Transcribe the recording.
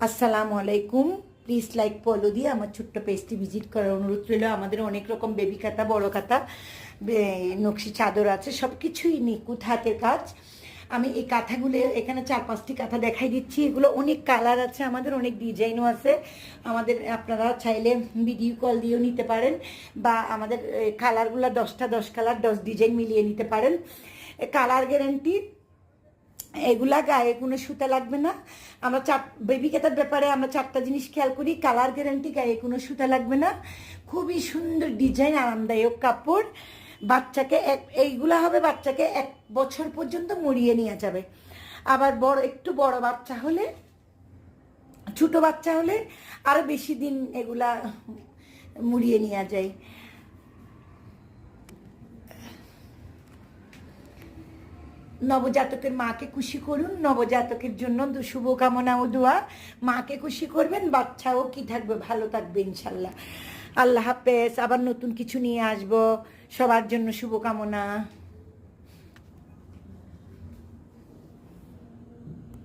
আসসালামু আলাইকুম। Please like follow দিয়ে আমার ছোট্ট পেজটি ভিজিট করার অনুরোধ রইল। আমাদের অনেক রকম বেবি কাঁথা, বড় কাঁথা, নকশি চাদর আছে, সব কিছুই নিখুঁত হাতের কাজ। আমি এই কাঁথাগুলো এখানে 4-5টি কাঁথা দেখাই দিচ্ছি। এগুলো অনেক কালার আছে, আমাদের অনেক ডিজাইনও আছে। আমাদের আপনারা চাইলে ভিডিও কল দিয়েও নিতে পারেন, বা আমাদের কালারগুলো 10টা 10 কালার 10 ডিজাইন মিলিয়ে নিতে পারেন। Colour guarantee. এগুলা গায়ে কোনো সুতা লাগবে না। আমরা বেবি কাঁথার ব্যাপারে আমরা 4টা জিনিস খেয়াল করি। কালার গ্যারান্টি, গায়ে কোনো সুতা লাগবে না, খুবই সুন্দর ডিজাইন, আরামদায়ক কাপড়। বাচ্চাকে এইগুলা হবে বাচ্চাকে 1 বছর পর্যন্ত মুড়িয়ে নিয়ে যাবে। আবার একটু বড় বাচ্চা হলে, ছোট বাচ্চা হলে আরো বেশি দিন এগুলা মুড়িয়ে নিয়ে যায়। নবজাতকের মাকে খুশি করুন, নবজাতকের জন্য শুভকামনা ও দোয়া। মাকে খুশি করবেন, বাচ্চাও কি থাকবে, ভালো থাকবে ইনশাল্লাহ। আল্লাহ হাফেজ। আবার নতুন কিছু নিয়ে আসবো। সবার জন্য শুভকামনা।